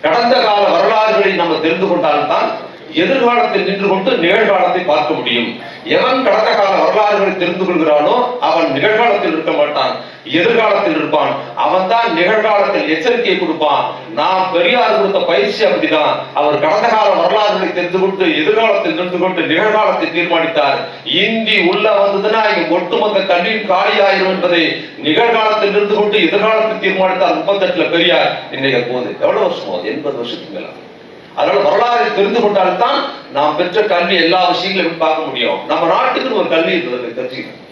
கடந்த கால வரலாறுகளை நம்ம தெரிந்து கொண்டால்தான் எதிர்காலத்தில் நின்று கொண்டு நிகழ்காலத்தை பார்க்க முடியும். எவன் கடந்த கால வரலாறுகளை தெரிந்து கொள்கிறானோ அவன் நிகழ்காலத்தில் இருக்க மாட்டான், எதிர்காலத்தில் இருப்பான். அவன் தான் நிகழ்காலத்தில் எச்சரிக்கையை கொடுப்பான். நாம் பெரியார் கொடுத்த பயிற்சி அப்படிதான். அவர் கடந்த கால வரலாறுகளை தெரிந்து கொண்டு எதிர்காலத்தில் நின்று கொண்டு நிகழ்காலத்தை தீர்மானித்தார். இந்தி உள்ள வந்ததுன்னா இங்க ஒட்டுமொத்த கல்வியும் காலியாயிரும் என்பதை நிகழ்காலத்தில் இருந்து கொண்டு எதிர்காலத்தில் தீர்மானித்தார். 38ல பெரியார். இன்னைக்கு போகுது எவ்வளவு வருஷம் ஆகுது? 80 வருஷத்துக்கு மேல. அதனால வரலாறு தெரிந்து கொண்டால்தான் நாம் பெற்ற கல்வி எல்லா விஷயங்களையும் பார்க்க முடியும். நம்ம நாட்டுக்கு ஒரு கல்வி இருந்தது தெரிஞ்சுக்கணும்.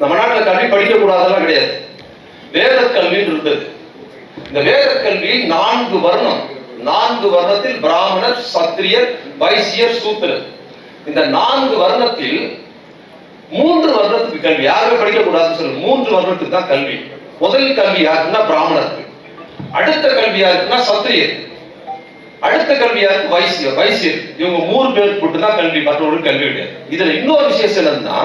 நம்ம நாட்டில் கல்வி படிக்க கூடாதெல்லாம் கிடையாது. வேத கல்வி இருந்தது. இந்த வேத கல்வி 4 வர்ணம். 4 வர்ணத்தில் பிராமணர், சத்திரியர், வைசியர், சூத்திரர். இந்த 4 வர்ணத்தில் 3 வர்ணத்துக்கு கல்வி. யாருமே படிக்க கூடாதுன்னு சொல்லு. 3 வர்ணத்துக்கு தான் கல்வி. முதல் கல்வி யாருக்குன்னா பிராமணருக்கு, அடுத்த கல்வி யாருக்குன்னா சத்திரியர், அடுத்த கல்வி யாருக்கு வைசியர். வைசியர் இவங்க 3 பேருக்கு மட்டும் தான் கல்வி, மற்றவர்களுக்கு கல்வி கிடையாது. இதுல இன்னொரு விசேஷம் என்னன்னா,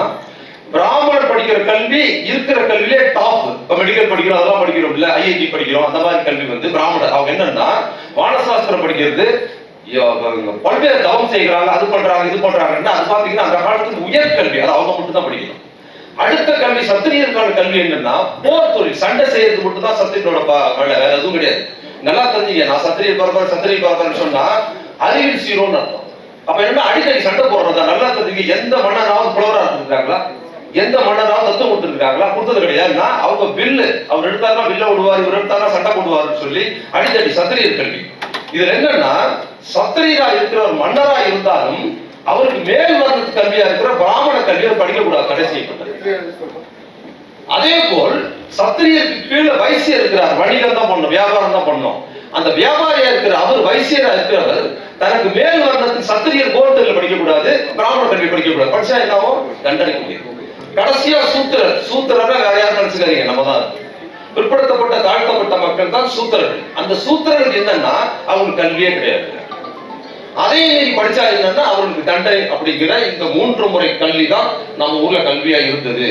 பிராமணர் படிக்கிற கல்வி இருக்கிற கல்வியிலே டாப். இப்ப மெடிக்கல் படிக்கிறோம், அதெல்லாம் படிக்கிறோம் இல்ல, ஐஐடி படிக்கிறோம், அந்த மாதிரி கல்வி வந்து பிராமணர். அவங்க என்னன்னா வானசாஸ்திரம் படிக்கிறது, பல்வேறு தவம் செய்கிறாங்க, அது பண்றாங்க, இது பண்றாங்கன்னா அது பாத்தீங்கன்னா அந்த காலத்துக்கு உயர்கல்வி, அது அவங்க மட்டும் தான் படிக்கணும். அடுத்த கல்வி சத்திரியருக்கான கல்வி என்னன்னா போர் தொழில், சண்டை செய்யறது மட்டும் தான் சத்திரியனோட வேலை, வேற எதுவும் கிடையாது. நல்லா தெரிஞ்சுங்க. நான் சத்திரியர் பரம்பரை சொன்னா அறிவில் சீரோன்னு அர்த்தம். அப்ப என்ன, அடிக்கடி சண்டை போடுறதா நல்லா தெரிஞ்சுங்க. எந்த மன்னராவது புலவரா இருந்திருக்காங்களா? எந்த மன்னராவது தத்துவம் கொடுத்துருக்காங்களா? கொடுத்தது கிடையாதுன்னா அவங்க வில்லு, அவர் எடுத்தாருன்னா வில்ல விடுவார், இவர் எடுத்தாருன்னா சண்டை போடுவாருன்னு சொல்லி அடிக்கடி சத்திரியர் கல்வி. இதுல என்னன்னா சத்திரியரா இருக்கிற ஒரு மன்னரா இருந்தாலும் அவருக்கு மேல் வர்ணத்து கல்வியா இருக்கிற பிராமண கல்வியை படிக்க கூடாது, தடை செய்யப்பட்டது. அதே போல் சத்திரியருக்கு கீழே வைசியர் இருக்கிறார், வணிகம் தான் பண்ணும், வியாபாரம் தான் பண்ணும். அந்த வியாபாரியா இருக்கிற அவர், வைசியரா இருக்கிறவர் தனக்கு மேல் வர்ணத்தின் சத்திரியர் கோர்ட்டில் படிக்க கூடாது, பிராமண கல்வி படிக்க கூடாது. படிச்சா என்னவோ தண்டனைக்க முடியும். கடைசியா சூத்திரர். சூத்திரர் வேற யாரும் நினைச்சுக்காதீங்க, நம்ம தான் பிற்படுத்தப்பட்ட தாழ்த்தப்பட்ட மக்கள் தான் சூத்திரர்கள். அந்த சூத்திரர்கள் என்னன்னா அவங்களுக்கு கல்வியே கிடையாது. அதே மீறி படிச்சா என்னன்னா அவர்களுக்கு தண்டனை அப்படிங்கிற இந்த 3 முறை கல்வி தான் நம்ம ஊர்ல கல்வியா இருந்தது.